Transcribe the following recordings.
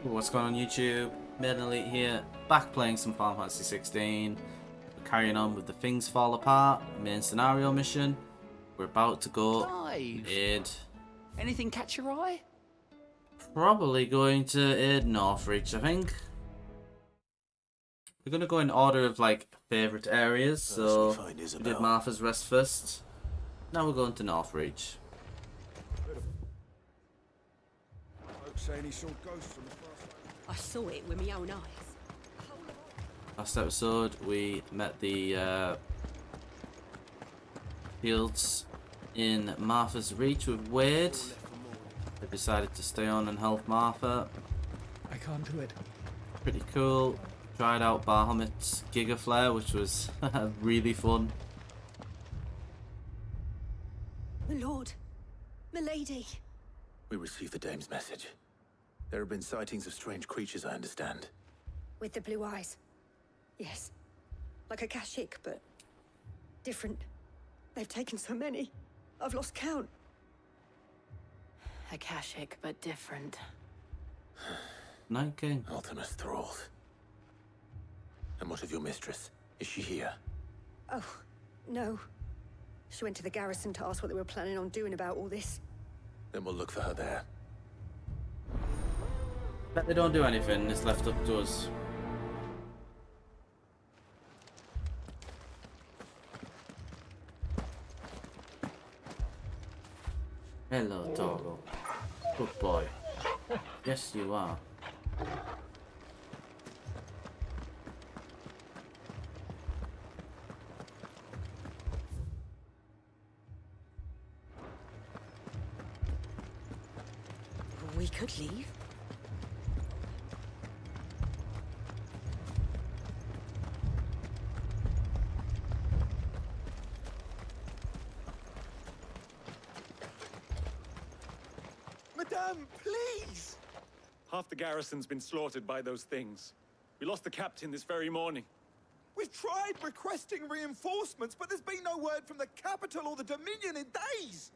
What's going on YouTube? Mid Elite here, back playing some Final Fantasy 16. We're carrying on with the Things Fall Apart main scenario mission. We're about to go Clive. aid. Anything catch your eye? Probably going to aid Northreach, I think. We're gonna go in order of like favourite areas, so we did Martha's Rest first. Now we're going to Northreach. I saw it with my own eyes. Last episode we met the fields in Martha's Reach with Wade. They decided to stay on and help Martha. I can't do it. Pretty cool. Tried out Bahamut's Giga Flare, which was really fun. My lord, my lady. We received the dame's message. There have been sightings of strange creatures, I understand. With the blue eyes. Yes. Like a Kashyyyk, but different. They've taken so many. I've lost count. A Kashyyyk, but different. Night King. Ultimus thralls. And what of your mistress? Is she here? Oh, no. She went to the garrison to ask what they were planning on doing about all this. Then we'll look for her there. Bet they don't do anything, it's left up to us. Hello, Togo. Good boy. Yes, you are. We could leave. Madame, please! Half the garrison's been slaughtered by those things. We lost the captain this very morning. We've tried requesting reinforcements, but there's been no word from the capital or the Dominion in days!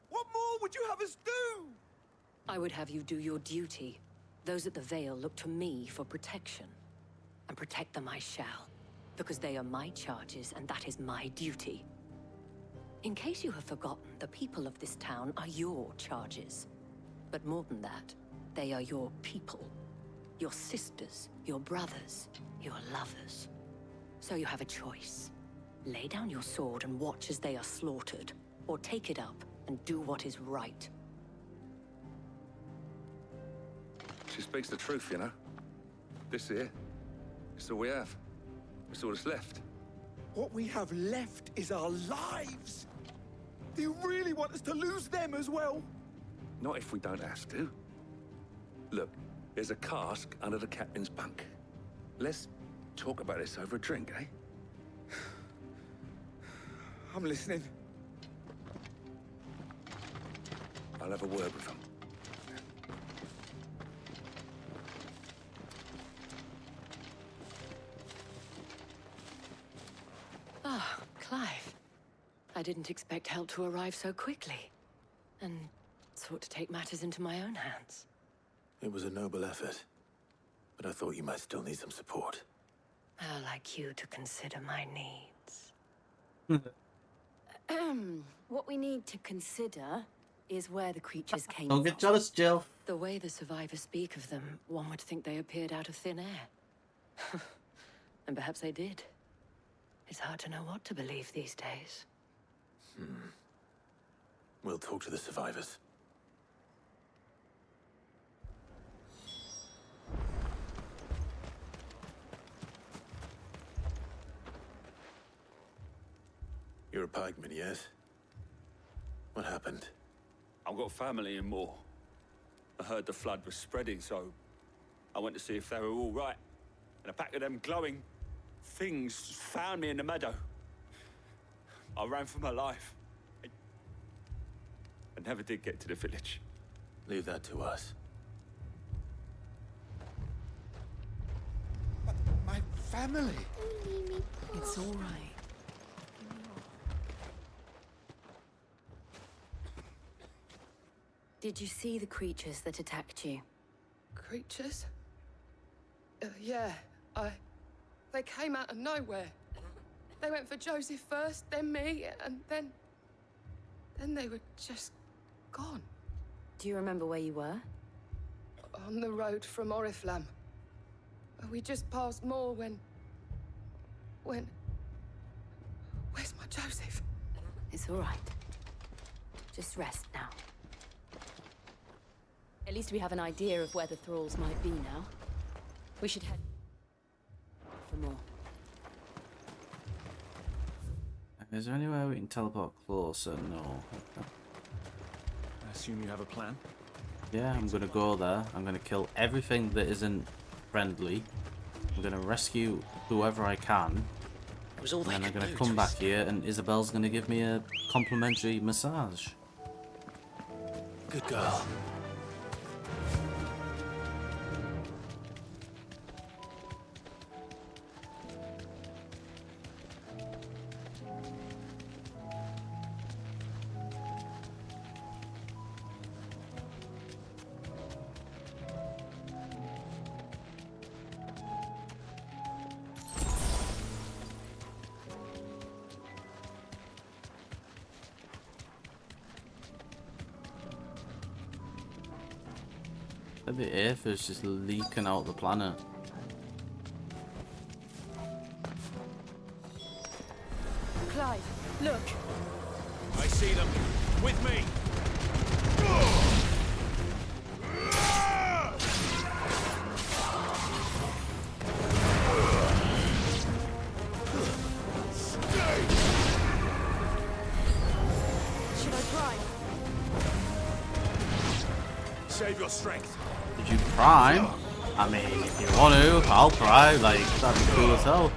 What more would you have us do? I would have you do your duty. Those at the Vale look to me for protection. And protect them I shall. Because they are my charges, and that is my duty. In case you have forgotten, the people of this town are your charges. But more than that, they are your people. Your sisters, your brothers, your lovers. So you have a choice. Lay down your sword and watch as they are slaughtered, or take it up and do what is right. She speaks the truth, you know. This here, it's all we have. It's all that's left. What we have left is our lives! Do you really want us to lose them as well? Not if we don't have to. Look, there's a cask under the captain's bunk. Let's talk about this over a drink, eh? I'm listening. I'll have a word with him. Ah, Clive. I didn't expect help to arrive so quickly. And sought to take matters into my own hands. It was a noble effort, but I thought you might still need some support. I'd like you to consider my needs. What we need to consider is where the creatures came Don't from. get jealous, Jill. The way the survivors speak of them, one would think they appeared out of thin air. And perhaps they did. It's hard to know what to believe these days. We'll talk to the survivors. You're a pikeman, yes? What happened? I've got family in Moor. I heard the flood was spreading, so I went to see if they were all right. And a pack of them glowing things found me in the meadow. I ran for my life. I never did get to the village. Leave that to us. My family! It's all right. Did you see the creatures that attacked you? creatures? Yeah, they came out of nowhere. They went for Joseph first, then me, and then they were just gone. Do you remember where you were? On the road from Oriflamme. We just passed Moor when... Where's my Joseph? It's all right. Just rest now. At least we have an idea of where the thralls might be now. We should head for more. Is there anywhere we can teleport closer? No. I assume you have a plan? Yeah, I'm gonna go there. I'm gonna kill everything that isn't friendly. I'm gonna rescue whoever I can. It was all And they then I'm could gonna do, come back Tris. here and Isabel's gonna give me a complimentary massage. Good girl. The aether's just leaking out the planet. Clive, look. I see them. With me! Should I try? Save your strength. Did you prime? I mean, if you want to, I'll prime. Like, that'd be cool as hell.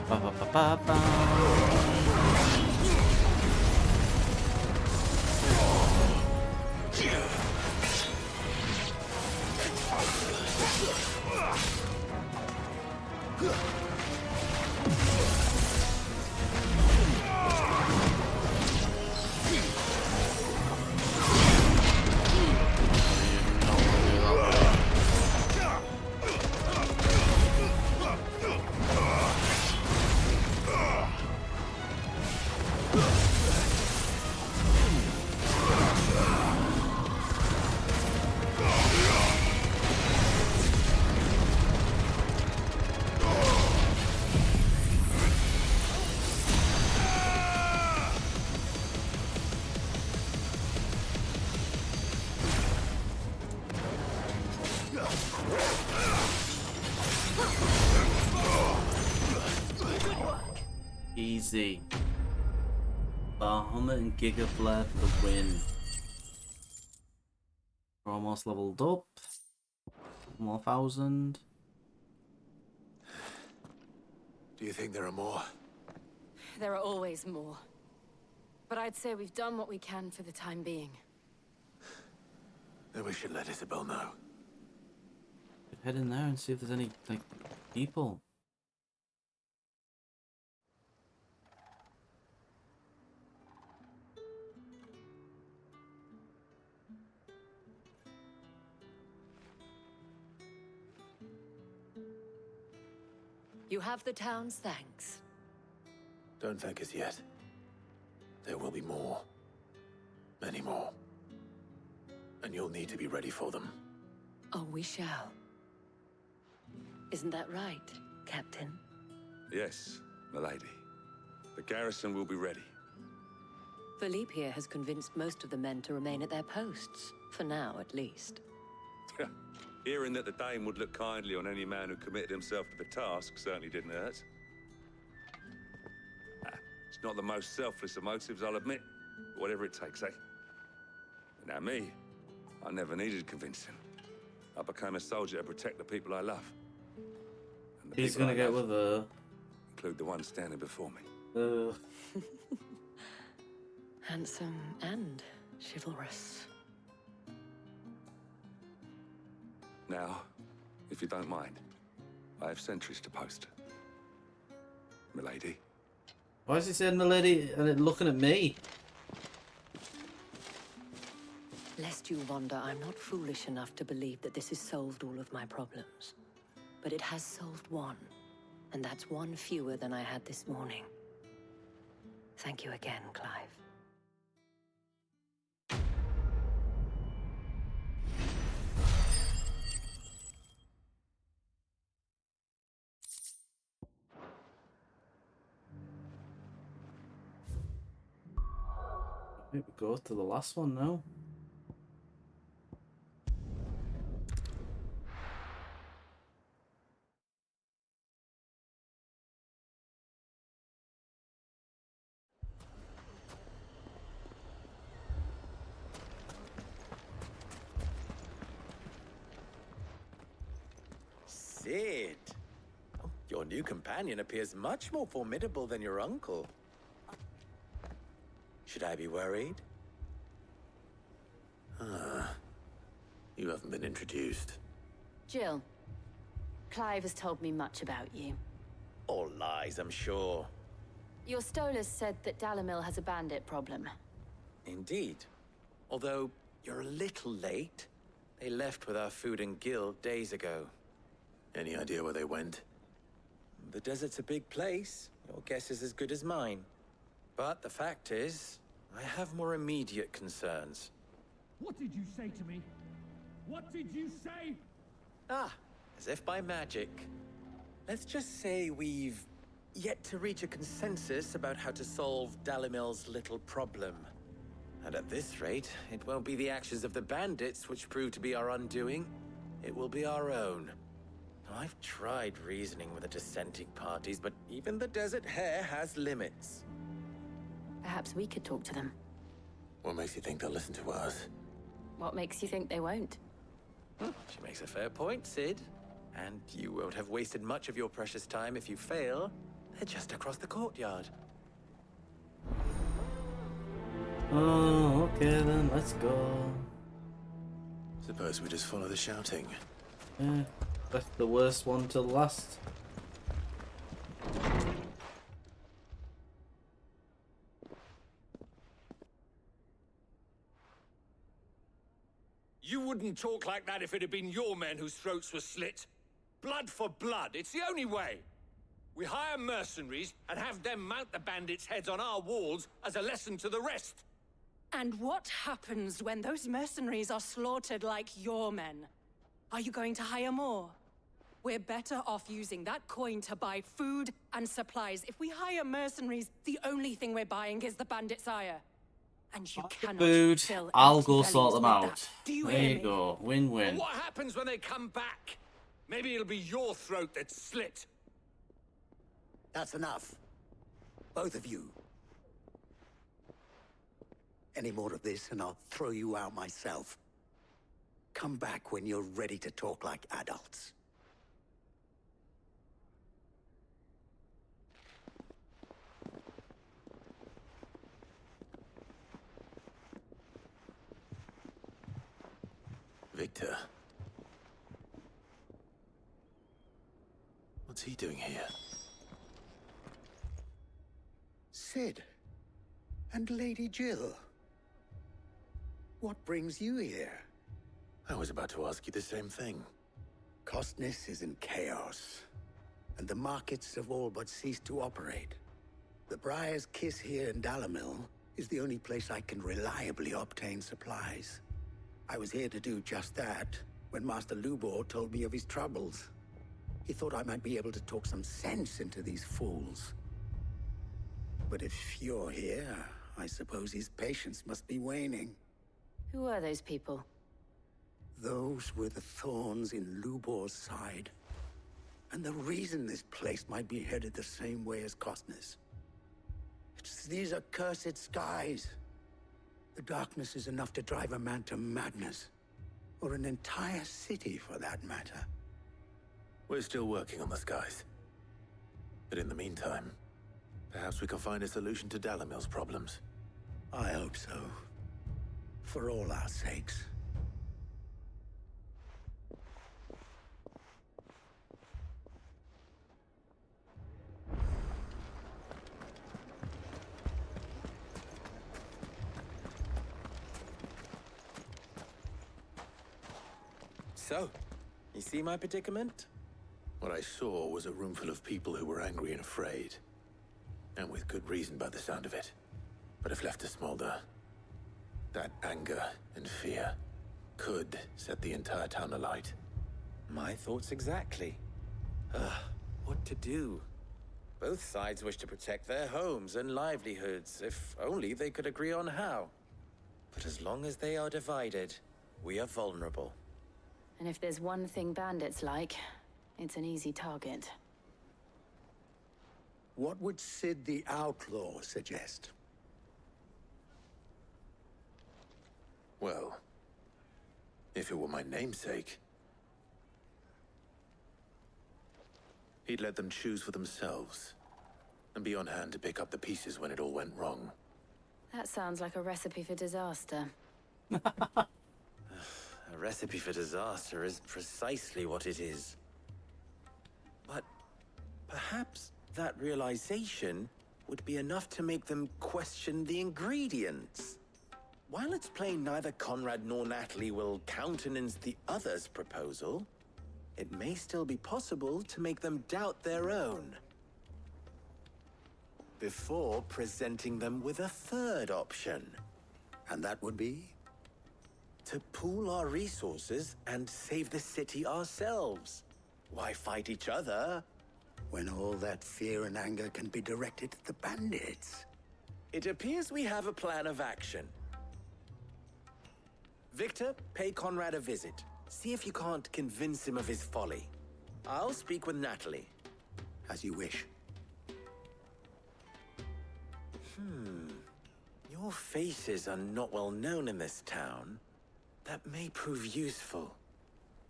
Ba ba ba ba ba. Easy. Bahamut and Giga Flare for the win. We're almost leveled up. More 1,000. Do you think there are more? There are always more. But I'd say we've done what we can for the time being. Then we should let Isabel know. Head in there and see if there's any, like, people. You have the town's thanks. Don't thank us yet. There will be more. Many more. And you'll need to be ready for them. Oh, we shall. Isn't that right, Captain? Yes, milady. The garrison will be ready. Philippe here has convinced most of the men to remain at their posts. For now, at least. Hearing that the Dame would look kindly on any man who committed himself to the task certainly didn't hurt. It's not the most selfless of motives, I'll admit. But whatever it takes, eh? Now me, I never needed convincing. I became a soldier to protect the people I love. And the He's people gonna I get love with her. include the one standing before me. Handsome and chivalrous. Now, if you don't mind, I have sentries to post. Milady. Why is he saying milady and looking at me? Lest you wonder, I'm not foolish enough to believe that this has solved all of my problems. But it has solved one, and that's one fewer than I had this morning. Thank you again, Clive. Maybe go to the last one now. Cid! Oh, your new companion appears much more formidable than your uncle. Should I be worried? Ah, you haven't been introduced. Jill, Clive has told me much about you. All lies, I'm sure. Your Stolas said that Dalimil has a bandit problem. Indeed. Although, you're a little late. They left with our food and guild days ago. Any idea where they went? The desert's a big place. Your guess is as good as mine. But the fact is, I have more immediate concerns. What did you say to me? What did you say? Ah, as if by magic. Let's just say we've yet to reach a consensus about how to solve Dalimil's little problem. And at this rate, it won't be the actions of the bandits which prove to be our undoing. It will be our own. I've tried reasoning with the dissenting parties, but even the Desert Hare has limits. Perhaps we could talk to them. What makes you think they'll listen to us? What makes you think they won't? She makes a fair point, Cid. And you won't have wasted much of your precious time if you fail. They're just across the courtyard. Oh, okay then, let's go. Suppose we just follow the shouting. Yeah, left the worst one till last. You wouldn't talk like that if it had been your men whose throats were slit. Blood for blood, it's the only way. We hire mercenaries and have them mount the bandits' heads on our walls as a lesson to the rest. And what happens when those mercenaries are slaughtered like your men? Are you going to hire more? We're better off using that coin to buy food and supplies. If we hire mercenaries, the only thing we're buying is the bandits' ire. And you cannot Food, fill I'll empty go bellies sort them with out. that. Do you There hear you me? go, win-win. What happens when they come back? Maybe it'll be your throat that's slit. That's enough. Both of you. Any more of this and I'll throw you out myself. Come back when you're ready to talk like adults. Victor. What's he doing here? Cid. And Lady Jill. What brings you here? I was about to ask you the same thing. Costness is in chaos, and the markets have all but ceased to operate. The Briar's Kiss here in Dalimil is the only place I can reliably obtain supplies. I was here to do just that when Master Lubor told me of his troubles. He thought I might be able to talk some sense into these fools. But if you're here, I suppose his patience must be waning. Who are those people? Those were the thorns in Lubor's side. And the reason this place might be headed the same way as Costness. It's these accursed skies. The darkness is enough to drive a man to madness. Or an entire city, for that matter. We're still working on the skies. But in the meantime, perhaps we can find a solution to Dalimil's problems. I hope so. For all our sakes. So, you see my predicament? What I saw was a room full of people who were angry and afraid. And with good reason by the sound of it. But if left to smolder, that anger and fear could set the entire town alight. My thoughts exactly. What to do? Both sides wish to protect their homes and livelihoods, if only they could agree on how. But as long as they are divided, we are vulnerable. And if there's one thing bandits like, it's an easy target. What would Sid the Outlaw suggest? Well, if it were my namesake, he'd let them choose for themselves, and be on hand to pick up the pieces when it all went wrong. That sounds like a recipe for disaster. A recipe for disaster is precisely what it is. But perhaps that realization would be enough to make them question the ingredients. While it's plain neither Conrad nor Natalie will countenance the other's proposal, it may still be possible to make them doubt their own. Before presenting them with a third option. And that would be? To pool our resources and save the city ourselves. Why fight each other? When all that fear and anger can be directed at the bandits. It appears we have a plan of action. Victor, pay Conrad a visit. See if you can't convince him of his folly. I'll speak with Natalie. As you wish. Your faces are not well known in this town. That may prove useful.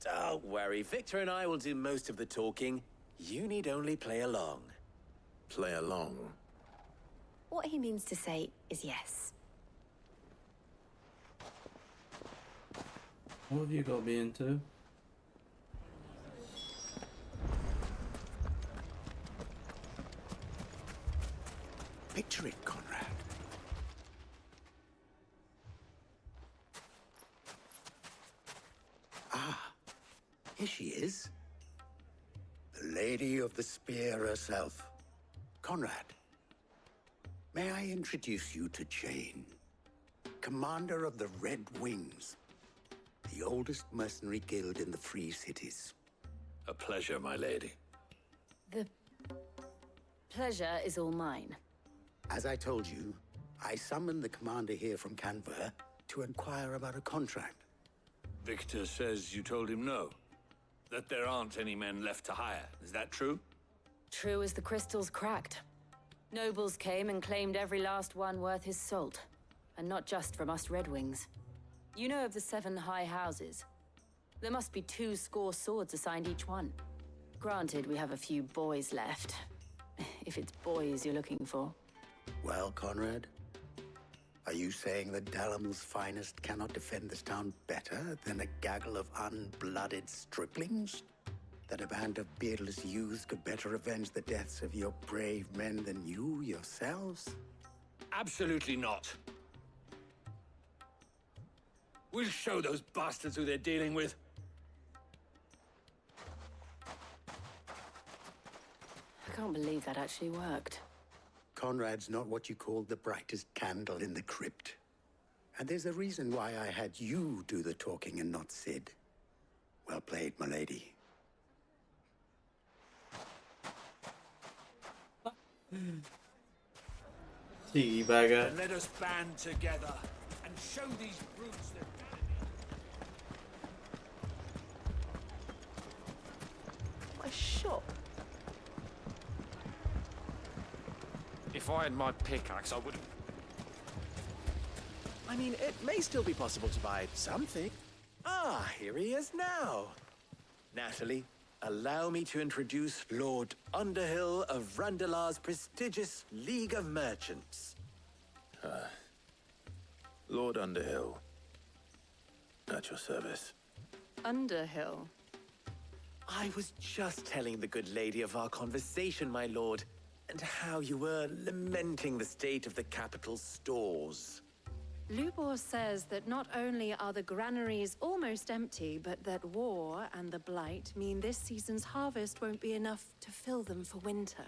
Don't worry, Victor and I will do most of the talking. You need only play along. Play along? What he means to say is yes. What have you got me into? Picture it, Conrad. Ah, here she is. The Lady of the Spear herself. Conrad, may I introduce you to Jane, commander of the Red Wings, the oldest mercenary guild in the Free Cities. A pleasure, my lady. The pleasure is all mine. As I told you, I summoned the commander here from Canver to inquire about a contract. Victor says you told him no. That there aren't any men left to hire. Is that true? True as the crystals cracked. Nobles came and claimed every last one worth his salt. And not just from us Red Wings. You know of the 7 high houses. There must be 2 swords assigned each one. Granted, we have a few boys left. If it's boys you're looking for. Well, Conrad, are you saying that Dalimil's finest cannot defend this town better than a gaggle of unblooded striplings? That a band of beardless youths could better avenge the deaths of your brave men than you yourselves? Absolutely not. We'll show those bastards who they're dealing with. I can't believe that actually worked. Conrad's not what you call the brightest candle in the crypt. And there's a reason why I had you do the talking and not Sid. Well played, my lady. Cheeky bagger. Let us band together and show these brutes that My shop. If I had my pickaxe, I would have... I mean, it may still be possible to buy something. Ah, here he is now. Natalie, allow me to introduce Lord Underhill of Randalar's prestigious League of Merchants. Lord Underhill. At your service. Underhill? I was just telling the good lady of our conversation, my lord, and how you were lamenting the state of the capital's stores. Lubor says that not only are the granaries almost empty, but that war and the Blight mean this season's harvest won't be enough to fill them for winter.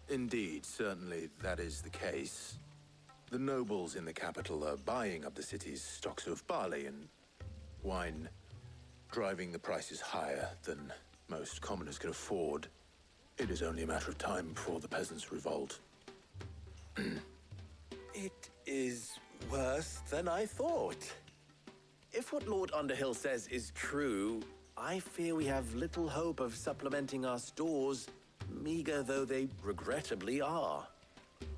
Indeed, certainly that is the case. The nobles in the capital are buying up the city's stocks of barley and wine, driving the prices higher than most commoners can afford. It is only a matter of time before the peasants revolt. It is worse than I thought. If what Lord Underhill says is true, I fear we have little hope of supplementing our stores, meager though they regrettably are.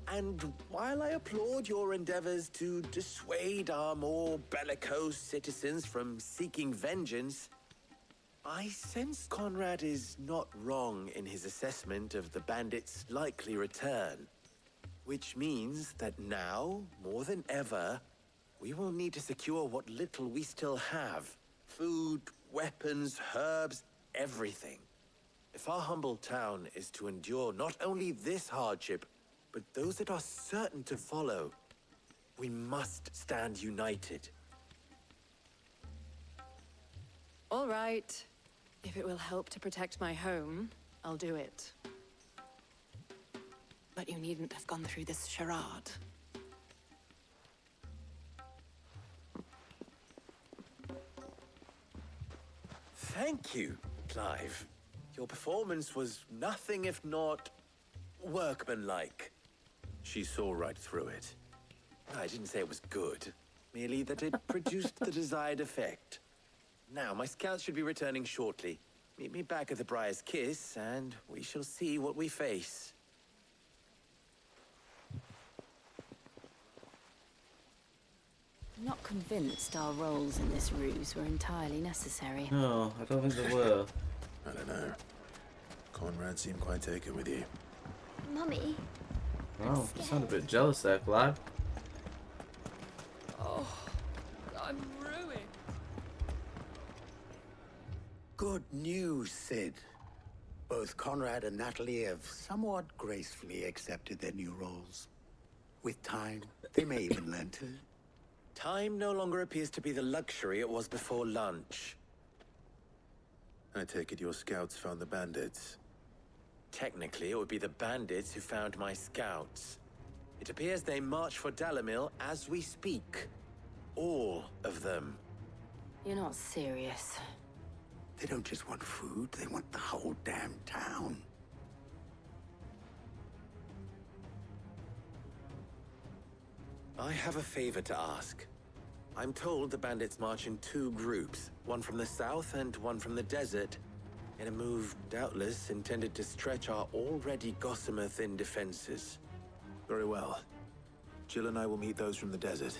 And while I applaud your endeavors to dissuade our more bellicose citizens from seeking vengeance, I sense Conrad is not wrong in his assessment of the bandits' likely return. Which means that now, more than ever, we will need to secure what little we still have. Food, weapons, herbs, everything. If our humble town is to endure not only this hardship, but those that are certain to follow, we must stand united. All right. If it will help to protect my home, I'll do it. But you needn't have gone through this charade. Thank you, Clive. Your performance was nothing if not workmanlike. She saw right through it. I didn't say it was good, merely that it produced the desired effect. Now, my scouts should be returning shortly. Meet me back at the Briar's Kiss, and we shall see what we face. I'm not convinced our roles in this ruse were entirely necessary. No, I don't think they were. I don't know. Conrad seemed quite taken with you. Mummy? Oh, you sound a bit jealous there, Clive. Oh, I'm ruined. Good news, Sid. Both Conrad and Natalie have somewhat gracefully accepted their new roles. With time, they may even learn to. Time no longer appears to be the luxury it was before lunch. I take it your scouts found the bandits. Technically, it would be the bandits who found my scouts. It appears they march for Dalimil as we speak. All of them. You're not serious. They don't just want food, they want the whole damn town. I have a favor to ask. I'm told the bandits march in two groups, one from the south and one from the desert, in a move doubtless intended to stretch our already gossamer-thin defenses. Very well. Jill and I will meet those from the desert.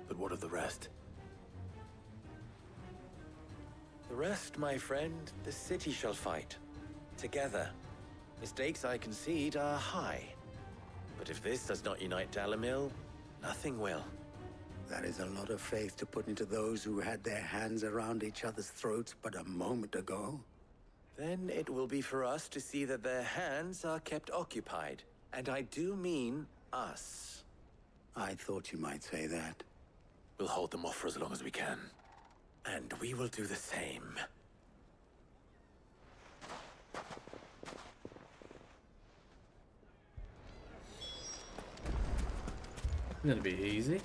But what of the rest? The rest, my friend, the city shall fight. Together. Mistakes, I concede, are high. But if this does not unite Dalimil, nothing will. That is a lot of faith to put into those who had their hands around each other's throats but a moment ago. Then it will be for us to see that their hands are kept occupied. And I do mean us. I thought you might say that. We'll hold them off for as long as we can. And we will do the same. It's gonna be easy.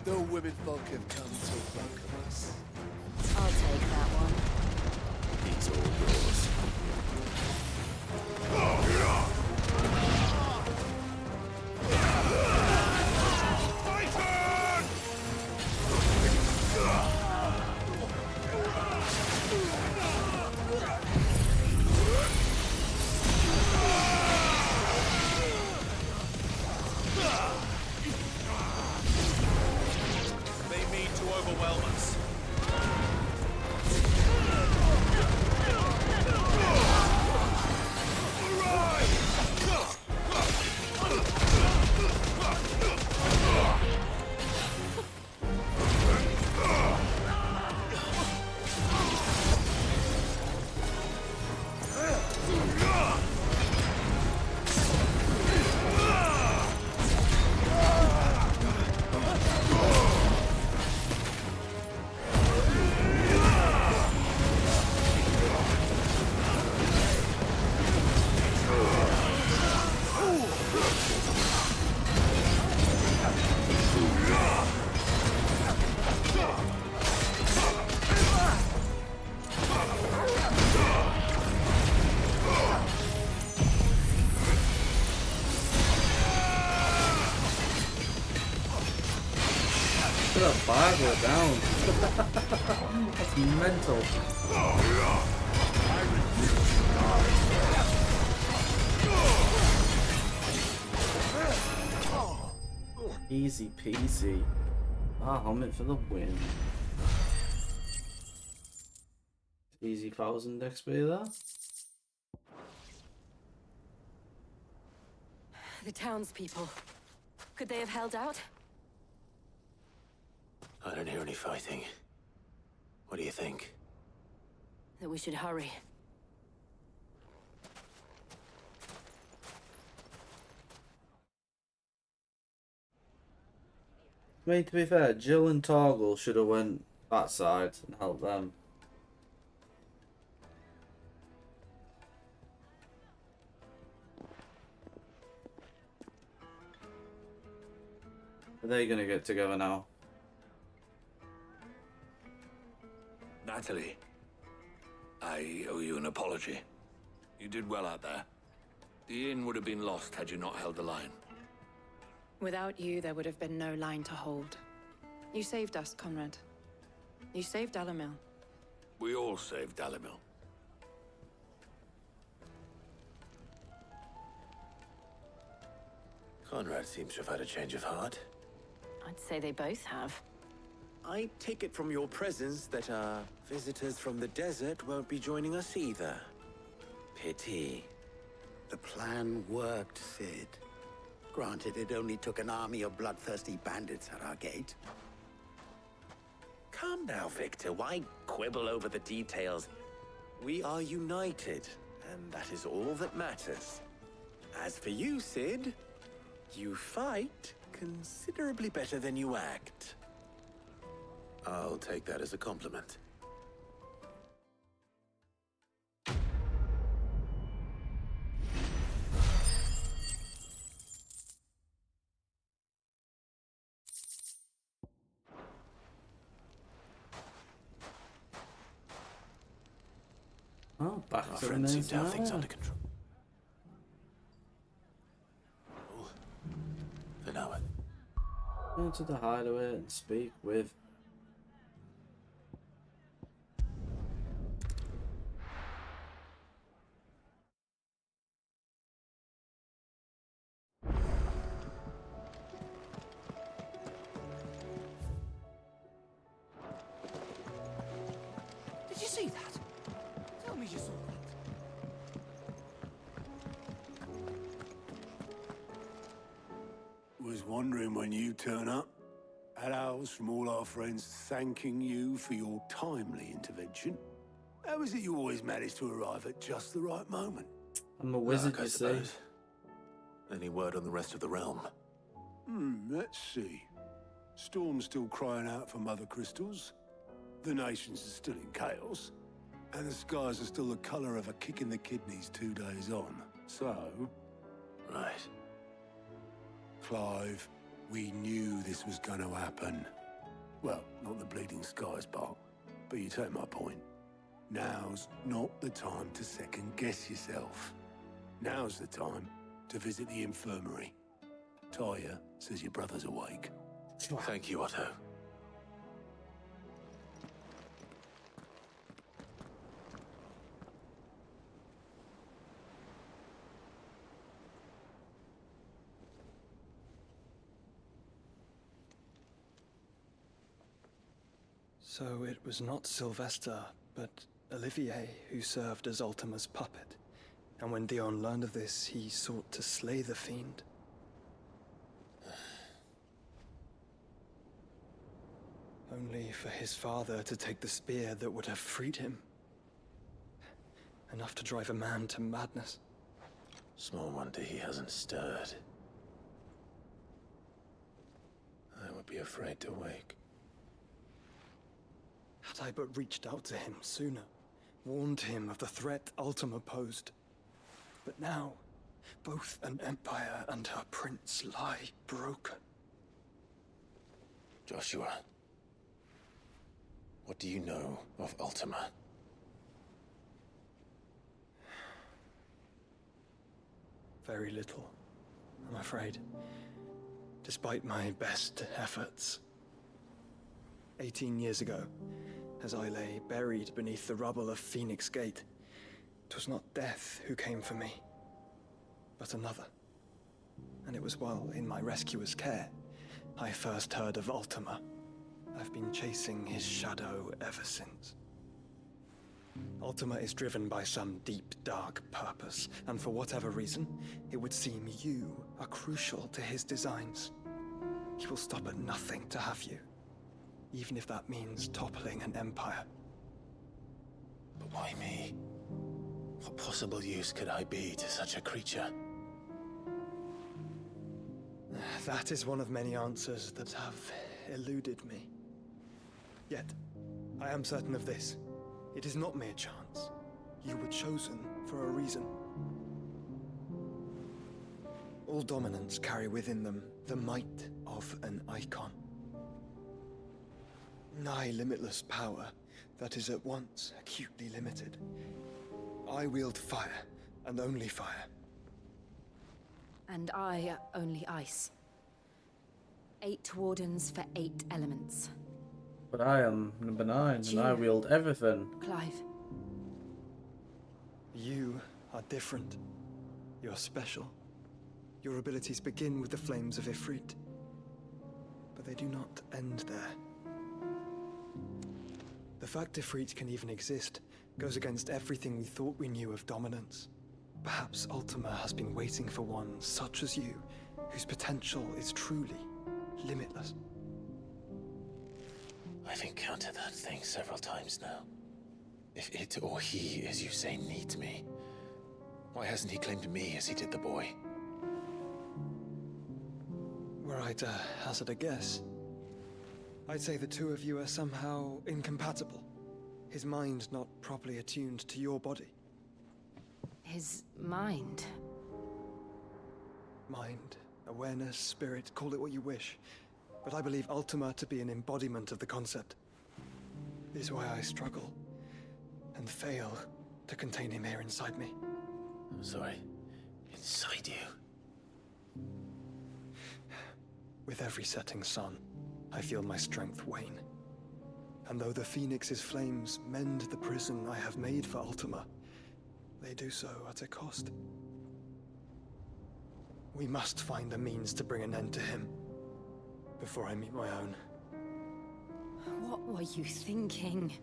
The women folk have come to welcome us. I'll take that one. He's all yours. overwhelm us. Put a Barbara down. That's mental. Easy peasy. Ah, helmet for the win. Easy 1000 XP there. The townspeople. Could they have held out? I don't hear any fighting. What do you think? That we should hurry. I mean, to be fair, Jill and Torgal should have went that side and helped them. Are they gonna get together now? Natalie, I owe you an apology. You did well out there. The inn would have been lost had you not held the line. Without you, there would have been no line to hold. You saved us, Conrad. You saved Dalimil. We all saved Dalimil. Conrad seems to have had a change of heart. I'd say they both have. I take it from your presence that our visitors from the desert won't be joining us either. Pity. The plan worked, Sid. Granted, it only took an army of bloodthirsty bandits at our gate. Calm now, Victor. Why quibble over the details? We are united, and that is all that matters. As for you, Sid, you fight considerably better than you act. I'll take that as a compliment. Oh, back Our to the friends seem main to have things scenario. under control. Oh, they know it. Go to the hideaway and speak with. Did you see that? Tell me you saw that. Was wondering when you turn up. Hellos from all our friends thanking you for your timely intervention. How is it you always manage to arrive at just the right moment? I'm a wizard, Luck, I you see. suppose. Any word on the rest of the realm? Let's see. Storm's still crying out for Mother Crystals. The nations are still in chaos. And the skies are still the colour of a kick in the kidneys 2 days on. So... Right. Clive, we knew this was going to happen. Well, not the bleeding skies part, but you take my point. Now's not the time to second-guess yourself. Now's the time to visit the infirmary. Talia says your brother's awake. Thank you, Otto. So it was not Sylvester, but Olivier who served as Ultima's puppet. And when Dion learned of this, he sought to slay the fiend. Only for his father to take the spear that would have freed him. Enough to drive a man to madness. Small wonder he hasn't stirred. I would be afraid to wake. Had I but reached out to him sooner, warned him of the threat Ultima posed. But now, both an empire and her prince lie broken. Joshua, what do you know of Ultima? Very little, I'm afraid. Despite my best efforts. 18 years ago, as I lay buried beneath the rubble of Phoenix Gate, 'twas not death who came for me, but another. And it was while in my rescuer's care, I first heard of Ultima. I've been chasing his shadow ever since. Ultima is driven by some deep, dark purpose, and for whatever reason, it would seem you are crucial to his designs. He will stop at nothing to have you, even if that means toppling an empire. But why me? What possible use could I be to such a creature? That is one of many answers that have eluded me. Yet, I am certain of this. It is not mere chance. You were chosen for a reason. All dominants carry within them the might of an icon. Nigh limitless power that is at once acutely limited. I wield fire, and only fire. And I only ice. 8 wardens for 8 elements. But I am number 9, and I wield everything. Clive. You are different. You're special. Your abilities begin with the flames of Ifrit. But they do not end there. The fact Ifrit can even exist goes against everything we thought we knew of dominance. Perhaps Ultima has been waiting for one such as you, whose potential is truly limitless. I've encountered that thing several times now. If it or he, as you say, needs me, why hasn't he claimed me as he did the boy? Were I to hazard a guess, I'd say the two of you are somehow incompatible. His mind not properly attuned to your body. His mind? Mind, awareness, spirit, call it what you wish. But I believe Ultima to be an embodiment of the concept. This is why I struggle and fail to contain him here inside me. I'm sorry. Inside you? With every setting sun, I feel my strength wane. And though the Phoenix's flames mend the prison I have made for Ultima, they do so at a cost. We must find a means to bring an end to him before I meet my own. What were you thinking?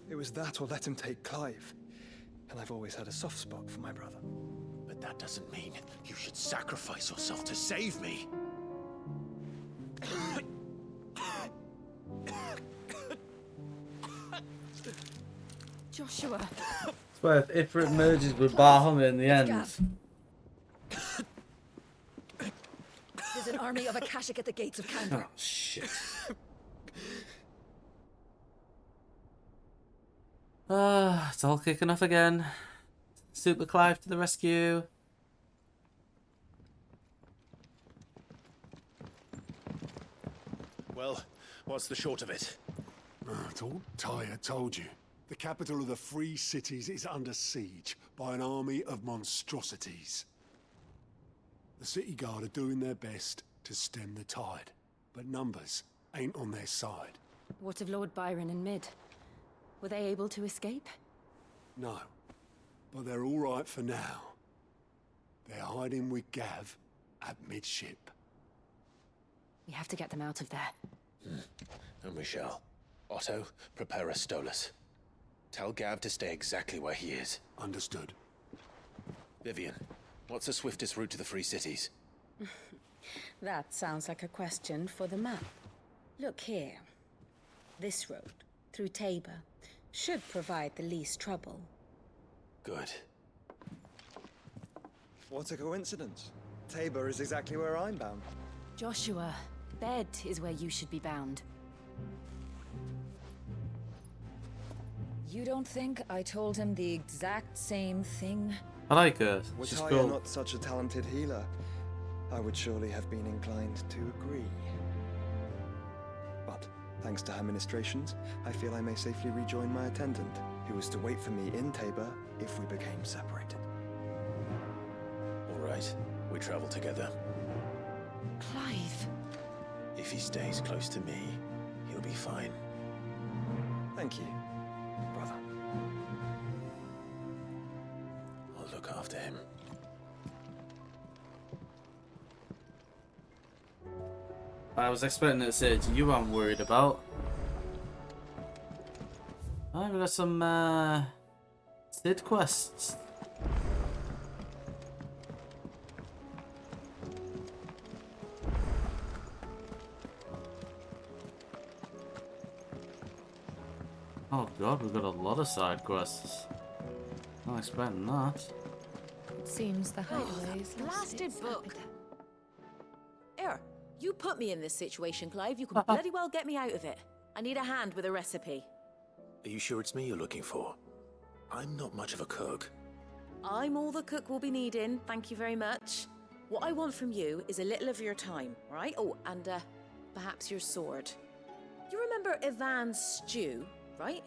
It was that or let him take Clive. And I've always had a soft spot for my brother. But that doesn't mean you should sacrifice yourself to save me. Joshua. Swear, if Ifrit merges with Bahamut in the end. There's an army of Akashic at the gates of Kandra. Oh, shit. It's all kicking off again. Super Clive to the rescue. Well, what's the short of it? Tyre told you. The capital of the Free Cities is under siege by an army of monstrosities. The city guard are doing their best to stem the tide, but numbers ain't on their side. What of Lord Byron and Mid? Were they able to escape? No, but they're all right for now. They're hiding with Gav at midship. We have to get them out of there. And we shall. Otto, prepare a Stolas. Tell Gav to stay exactly where he is. Understood. Vivian, what's the swiftest route to the Free Cities? That sounds like a question for the map. Look here. This road, through Tabor, should provide the least trouble. Good. What a coincidence. Tabor is exactly where I'm bound. Joshua, Bed is where you should be bound. You don't think I told him the exact same thing? I like her. Were She's Tyr cool. not such a talented healer, I would surely have been inclined to agree. But thanks to her ministrations, I feel I may safely rejoin my attendant, who was to wait for me in Tabor if we became separated. All right, we travel together. Clive. If he stays close to me, he'll be fine. Thank you, brother. I'll look after him. I was expecting it to say it's you I'm worried about. Oh, we got some Sid quests. Oh god, we've got a lot of side quests. Not expecting that. It seems the hideaway is Blasted book. Here, you put me in this situation, Clive. You can bloody well get me out of it. I need a hand with a recipe. Are you sure it's me you're looking for? I'm not much of a cook. I'm all the cook will be needing, thank you very much. What I want from you is a little of your time, right? Oh, and perhaps your sword. You remember Ivan's stew, right?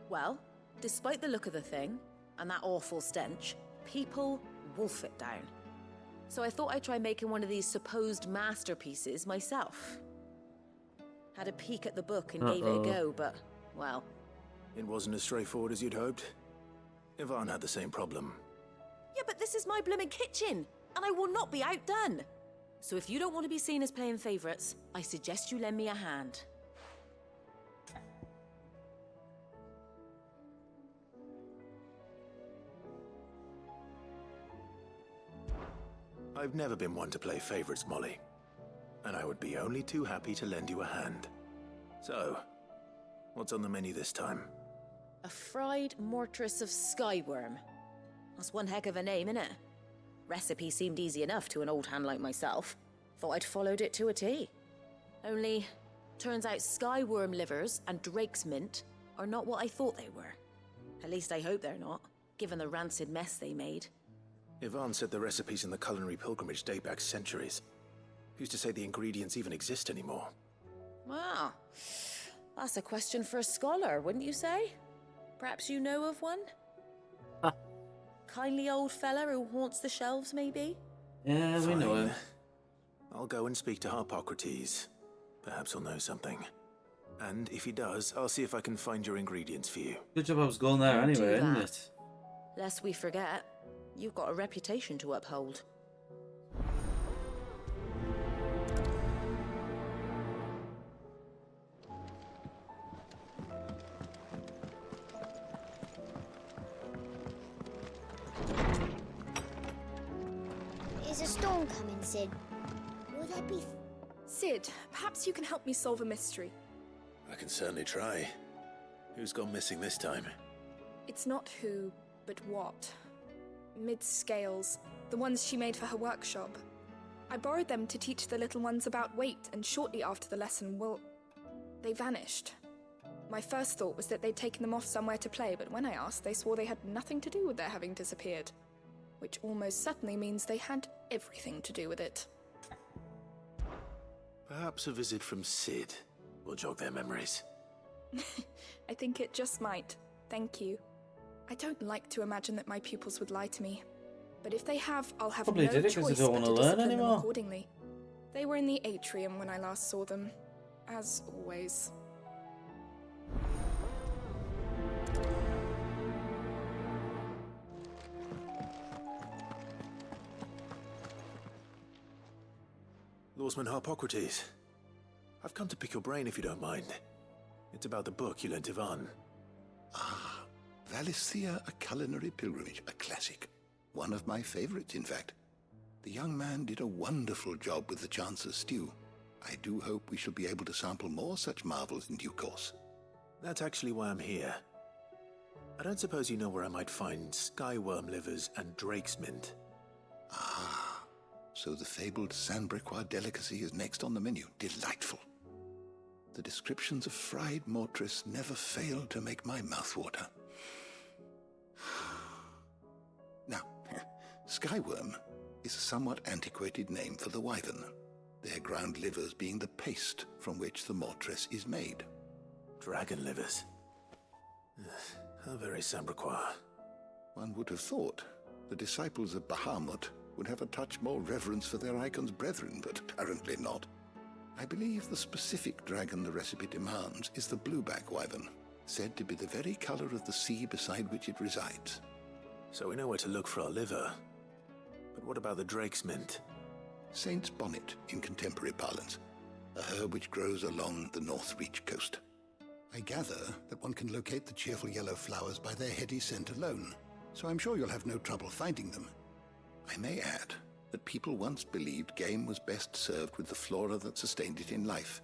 Well, despite the look of the thing, and that awful stench, people wolf it down. So I thought I'd try making one of these supposed masterpieces myself. Had a peek at the book and gave it a go, but, well... It wasn't as straightforward as you'd hoped. Ivan had the same problem. Yeah, but this is my blooming kitchen, and I will not be outdone. So if you don't want to be seen as playing favourites, I suggest you lend me a hand. I've never been one to play favorites, Molly. And I would be only too happy to lend you a hand. So, what's on the menu this time? A fried mortress of skyworm. That's one heck of a name, innit? Recipe seemed easy enough to an old hand like myself. Thought I'd followed it to a T. Only, turns out skyworm livers and drake's mint are not what I thought they were. At least I hope they're not, given the rancid mess they made. Ivan said the recipes in the culinary pilgrimage date back centuries. Who's to say the ingredients even exist anymore? Wow. That's a question for a scholar, wouldn't you say? Perhaps you know of one? Kindly old fella who haunts the shelves, maybe? Yeah, we know him. I'll go and speak to Harpocrates. Perhaps he'll know something. And if he does, I'll see if I can find your ingredients for you. Good job I was going there anyway, isn't it? Lest we forget, you've got a reputation to uphold. Is a storm coming, Sid? Will there be... Sid, perhaps you can help me solve a mystery. I can certainly try. Who's gone missing this time? It's not who, but what. Mid's scales, the ones she made for her workshop. I borrowed them to teach the little ones about weight, and shortly after the lesson, well, they vanished. My first thought was that they'd taken them off somewhere to play, but when I asked, they swore they had nothing to do with their having disappeared. Which almost certainly means they had everything to do with it. Perhaps a visit from Sid will jog their memories. I think it just might. Thank you. I don't like to imagine that my pupils would lie to me. But if they have, I'll have Probably no did it 'cause they choice don't but wanna to learn discipline them anymore. accordingly. They were in the atrium when I last saw them. As always. Lawsman Harpocrates. I've come to pick your brain if you don't mind. It's about the book you lent Ivan. Ah, Valisthea, A Culinary Pilgrimage, a classic. One of my favorites, in fact. The young man did a wonderful job with the Chance's stew. I do hope we shall be able to sample more such marvels in due course. That's actually why I'm here. I don't suppose you know where I might find skyworm livers and drake's mint. Ah, so the fabled Sanbrequois delicacy is next on the menu. Delightful. The descriptions of fried mortress never failed to make my mouth water. Now, skyworm is a somewhat antiquated name for the wyvern, their ground livers being the paste from which the mortress is made. Dragon livers? How very Sanbrequois. One would have thought the disciples of Bahamut would have a touch more reverence for their icon's brethren, but apparently not. I believe the specific dragon the recipe demands is the blueback wyvern, said to be the very color of the sea beside which it resides. So we know where to look for our liver. But what about the drake's mint? Saint's bonnet in contemporary parlance, a herb which grows along the North Reach coast. I gather that one can locate the cheerful yellow flowers by their heady scent alone, so I'm sure you'll have no trouble finding them. I may add that people once believed game was best served with the flora that sustained it in life,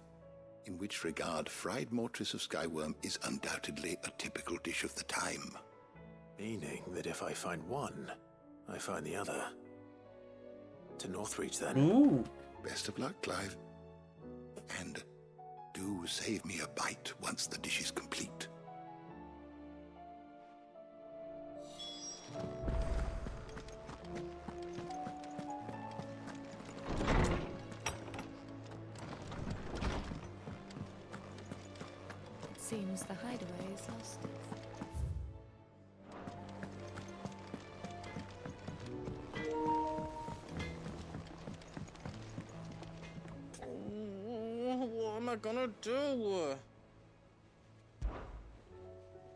in which regard fried mortress of skyworm is undoubtedly a typical dish of the time. Meaning that if I find one, I find the other. To Northreach, then. Ooh. Best of luck, Clive. And do save me a bite once the dish is complete. It seems the hideaway is lost. What am I gonna do?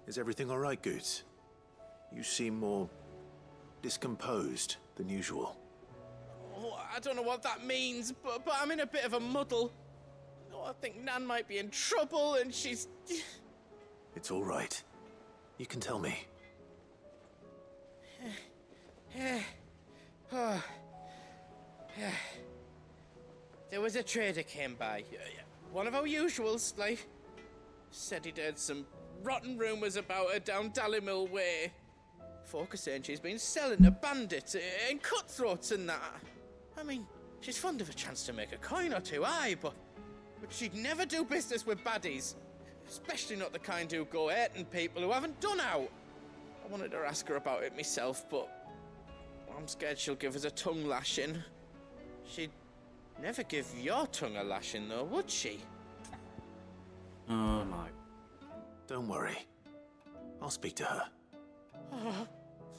Is everything all right, Goots? You seem more discomposed than usual. Oh, I don't know what that means, but I'm in a bit of a muddle. Oh, I think Nan might be in trouble, and she's... It's all right. You can tell me. There was a trader came by. One of our usuals, like. Said he'd heard some rotten rumours about her down Dallimil Way. Folk are saying she's been selling to bandits and cutthroats and that. I mean, she's fond of a chance to make a coin or two, aye, but she'd never do business with baddies. Especially not the kind who go hurting people who haven't done out. I wanted to ask her about it myself, but I'm scared she'll give us a tongue lashing. She'd never give your tongue a lashing, though, would she? Oh, no. Don't worry. I'll speak to her. Oh,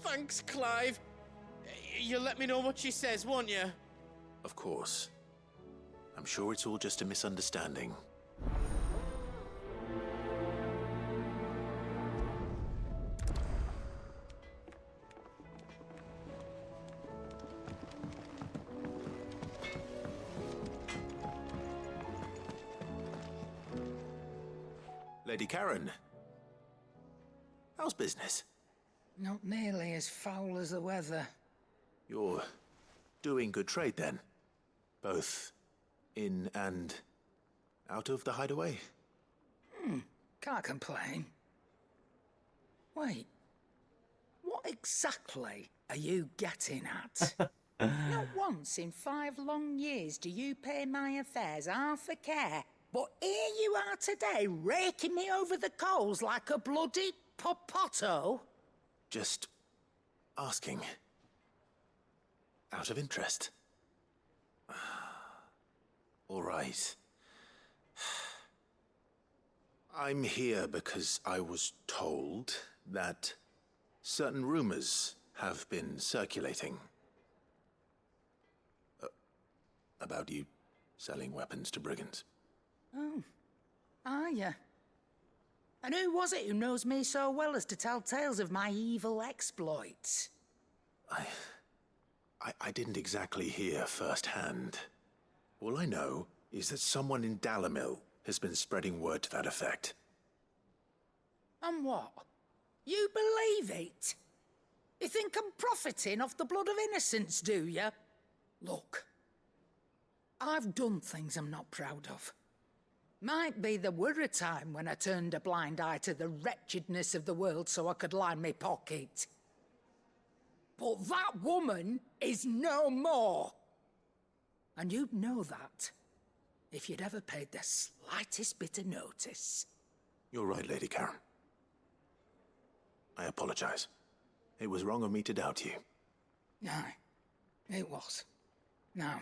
thanks, Clive. You'll let me know what she says, won't you? Of course. I'm sure it's all just a misunderstanding. Lady Karen. How's business? Not nearly as foul as the weather. You're doing good trade then? Both in and out of the hideaway? Can't complain. Wait. What exactly are you getting at? Not once in 5 long years do you pay my affairs half a care. But here you are today, raking me over the coals like a bloody popoto. Just asking. Out of interest. All right. I'm here because I was told that certain rumors have been circulating. About you selling weapons to brigands. Oh, are you? And who was it who knows me so well as to tell tales of my evil exploits? I didn't exactly hear firsthand. All I know is that someone in Dalimil has been spreading word to that effect. And what? You believe it? You think I'm profiting off the blood of innocents, do you? Look, I've done things I'm not proud of. Might be there were a time when I turned a blind eye to the wretchedness of the world so I could line my pocket. But that woman is no more. And you'd know that if you'd ever paid the slightest bit of notice. You're right, Lady Karen. I apologize. It was wrong of me to doubt you. Aye, it was. Now,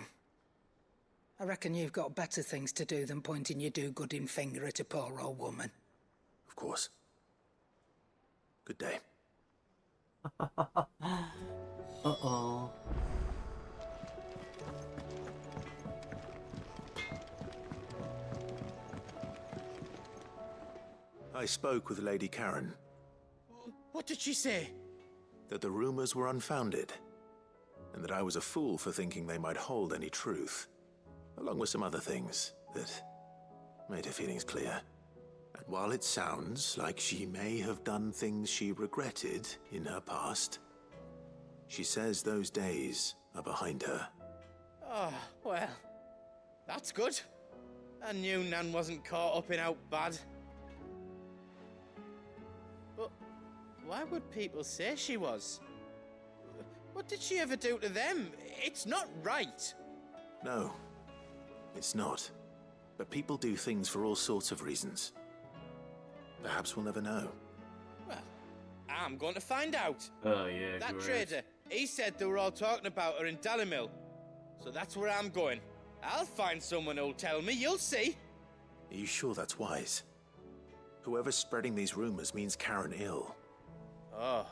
I reckon you've got better things to do than pointing your do-gooding finger at a poor old woman. Of course. Good day. Uh-oh. I spoke with Lady Karen. What did she say? That the rumors were unfounded, and that I was a fool for thinking they might hold any truth, along with some other things that made her feelings clear. And while it sounds like she may have done things she regretted in her past, she says those days are behind her. Oh, well, that's good. I knew Nan wasn't caught up in out bad. But why would people say she was? What did she ever do to them? It's not right. No, it's not. But people do things for all sorts of reasons. Perhaps we'll never know. Well, I'm going to find out. Oh, yeah, That great. trader, he said they were all talking about her in Dalimil. So that's where I'm going. I'll find someone who'll tell me, you'll see. Are you sure that's wise? Whoever's spreading these rumors means Karen ill. Oh,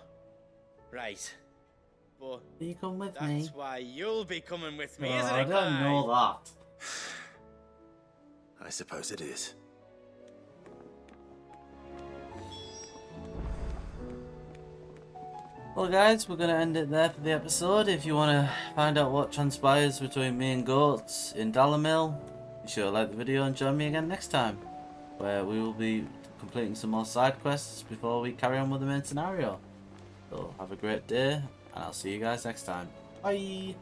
right. But you come with that's me? why you'll be coming with me, Oh, isn't it, I don't know that. I suppose it is. Well guys, we're going to end it there for the episode. If you want to find out what transpires between me and Goats in Dalimil, be sure to like the video and join me again next time, where we will be completing some more side quests before we carry on with the main scenario. So have a great day, and I'll see you guys next time. Bye!